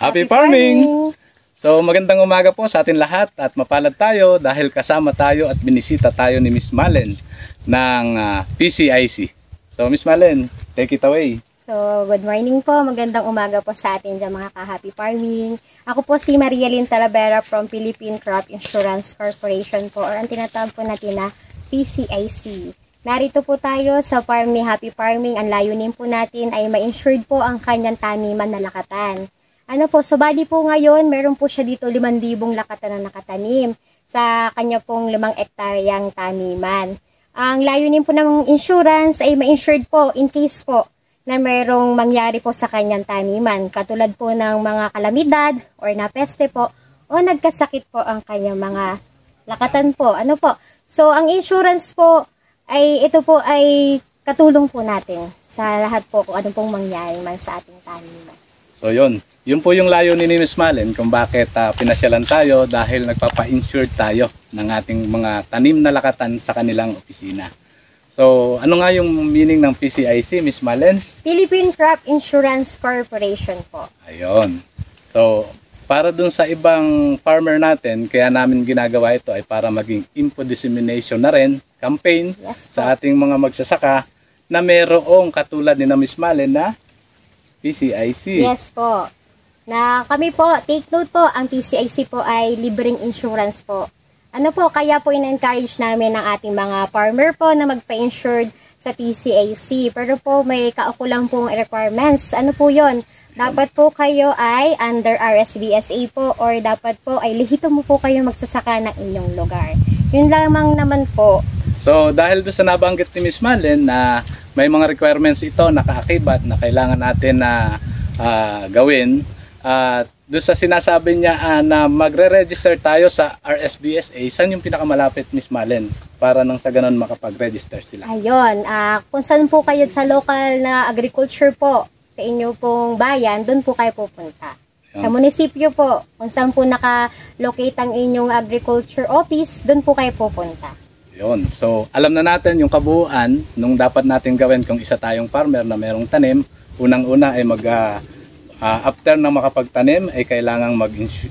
Happy farming! So magandang umaga po sa atin lahat at mapalad tayo dahil kasama tayo at binisita tayo ni Miss Malen ng PCIC. So Miss Malen, take it away. So good morning po, magandang umaga po sa atin dyan mga ka-happy farming. Ako po si Maria Lynn Talavera from Philippine Crop Insurance Corporation po, or ang tinatawag po natin na PCIC. Narito po tayo sa farm ni Happy Farming. Ang layunin po natin ay ma-insured po ang kanyang taniman na lakatan. Ano po, so bali po ngayon, meron po siya dito 5,000 lakatan na nakatanim sa kanya pong 5 ektaryang taniman. Ang layunin po ng insurance ay ma-insured po in case po na merong mangyari po sa kanyang taniman. Katulad po ng mga kalamidad or napeste po o nagkasakit po ang kanyang mga lakatan po. Ano po? So, ang insurance po ay ito po ay katulong po natin sa lahat po kung ano pong mangyari man sa ating taniman. So yun po yung layunin ni Miss Malen kung bakit pinasyalan tayo dahil nagpapa-insure tayo ng ating mga tanim na lakatan sa kanilang opisina. So ano nga yung meaning ng PCIC, Miss Malen? Philippine Crop Insurance Corporation po. Ayun. So para dun sa ibang farmer natin, kaya namin ginagawa ito ay para maging info dissemination na rin, campaign sa ating mga magsasaka na merong katulad ni na Miss Malen na PCIC. Yes po. Na kami po, take note po, ang PCIC po ay libreng insurance po. Ano po, kaya po in-encourage namin ng ating mga farmer po na magpa-insured sa PCIC. Pero po, may kaukulang pong requirements. Ano po yon? Dapat po kayo ay under RSBSA po or dapat po ay lihito mo po kayo magsasaka ng inyong lugar. Yun lamang naman po. So, dahil doon sa nabanggit ni Miss Malen na may mga requirements ito na kaakibat na kailangan natin na gawin. Doon sa sinasabi niya na magre-register tayo sa RSBSA, saan yung pinakamalapit, Miss Malen? Para nang sa ganun makapag-register sila. Ayun, kung saan po kayo sa local na agriculture po, sa inyo pong bayan, doon po kayo pupunta. Ayun. Sa munisipyo po, kung saan po naka-locate ang inyong agriculture office, doon po kayo pupunta. Yun. So, alam na natin yung kabuuan nung dapat natin gawin kung isa tayong farmer na merong tanim. Unang-una ay after na makapagtanim ay kailangang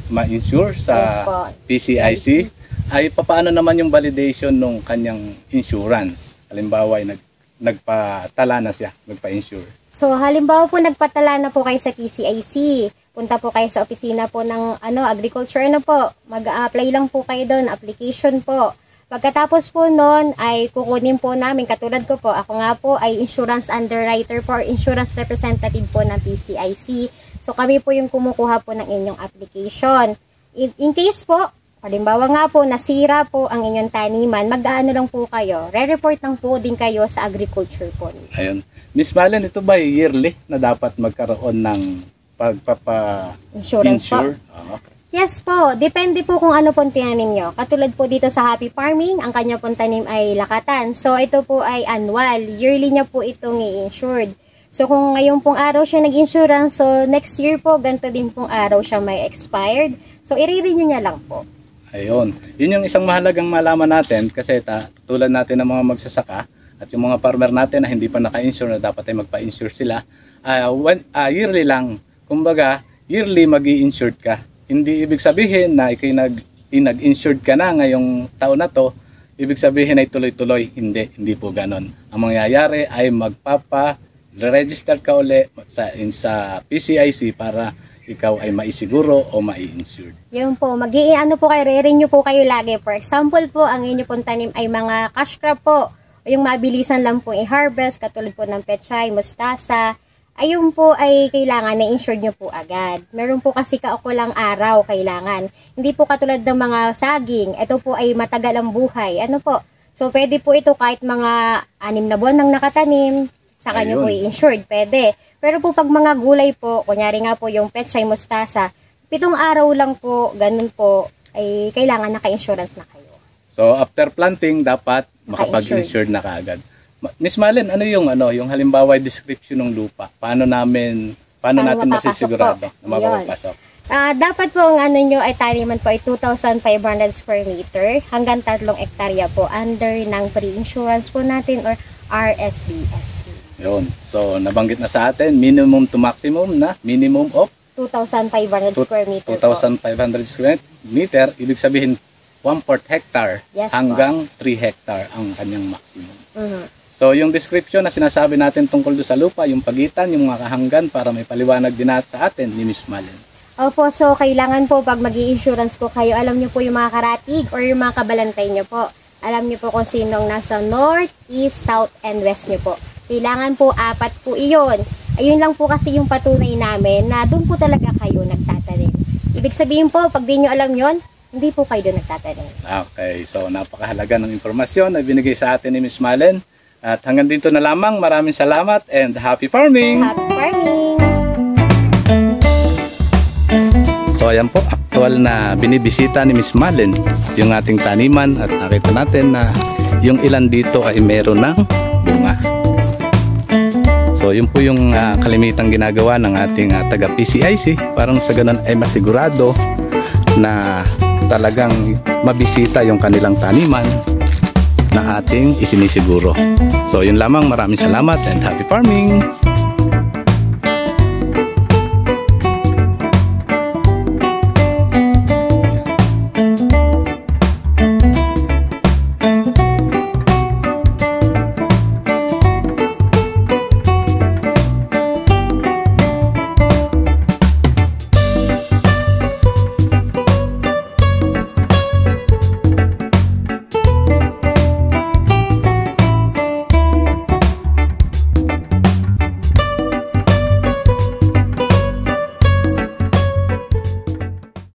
ma-insure sa PCIC. Ay paano naman yung validation ng kanyang insurance? Halimbawa ay nagpatala na siya, nagpa-insure. So, halimbawa po nagpatala na po kayo sa PCIC. Punta po kayo sa opisina po ng agriculture po. Mag-a-apply lang po kayo doon, application po. Pagkatapos po noon ay kukunin po namin, katulad ko po, ako nga po ay insurance underwriter po or insurance representative po ng PCIC. So kami po yung kumukuha po ng inyong application. In case po, halimbawa nga po, nasira po ang inyong taniman, mag-aano lang po kayo, re-report lang po din kayo sa agriculture po. Ayun. Miss Malen, ito ba yearly na dapat magkaroon ng pagpapa-insure? Yes po, depende po kung ano pong tinanim nyo. Katulad po dito sa Happy Farming, ang kanya pong tanim ay lakatan. So ito po ay annual, yearly niya po itong i-insured. So kung ngayon pong araw siya nag-insurance, so next year po, ganito din pong araw siya may expired. So i-renew niya lang po. Ayun, yun yung isang mahalagang malaman natin kasi tulad natin ng mga magsasaka at yung mga farmer natin na hindi pa naka-insure na dapat ay magpa-insure sila. Yearly lang, kumbaga yearly mag-i-insured ka. Hindi ibig sabihin na nag-insured ka na ngayong taon na to, ibig sabihin ay tuloy-tuloy. Hindi po ganon. Ang mangyayari ay magpapa-register ka uli sa PCIC para ikaw ay maisiguro o mai-insured. Yun po, re-renew po kayo lagi. For example po, ang inyo pong tanim ay mga cash crop po, o yung mabilisan lang po i-harvest, katulad po ng pechay, mustasa. Ayun po ay kailangan na insured nyo po agad. Meron po kasi kaukulang araw kailangan. Hindi po katulad ng mga saging. Ito po ay matagal ang buhay. Ano po? So pwede po ito kahit mga 6 na buwan nang nakatanim. Sa kanya po i-insured. Pwede. Pero po pag mga gulay po, kunyari nga po yung pechay mustasa, 7 araw lang po, ganun po, ay kailangan naka-insurance na kayo. So after planting, dapat makapag-insured na kaagad. Miss Malen, ano yung halimbawa description ng lupa? Paano natin masisigurado na mapapasok? Dapat po ang nyo ay taniman po ay 2,500 square meter hanggang 3 hektarya po under ng pre-insurance po natin or RSBSA. Yun. So nabanggit na sa atin, minimum to maximum na minimum of 2,500 square meter po. 2,500 square meter, ibig sabihin 1/4 hectare Yes, hanggang 3 hectare ang kanyang maximum. Mhm. So yung description na sinasabi natin tungkol doon sa lupa, yung pagitan, yung mga kahanggan, para may paliwanag din sa atin ni Miss Malen. Opo, so kailangan po pag mag-i-insurance po kayo, alam nyo po yung mga karatig or yung mga kabalantay nyo po. Alam nyo po kung sinong nasa north, east, south, and west nyo po. Kailangan po 4 po iyon. Ayun lang po kasi yung patunay namin na doon po talaga kayo nagtatanim. Ibig sabihin po, pag di nyo alam yon, hindi po kayo doon nagtatanim. Okay, so napakahalaga ng impormasyon na binigay sa atin ni Miss Malen. At hanggang dito na lamang, maraming salamat and happy farming! Happy farming! So ayan po, aktual na binibisita ni Miss Malen yung ating taniman at nakita natin na yung ilan dito ay meron ng bunga. So yun po yung kalimitang ginagawa ng ating taga PCIC, parang sa ganun ay masigurado na talagang mabisita yung kanilang taniman na ating isinisiguro. So yun lamang, maraming salamat and happy farming!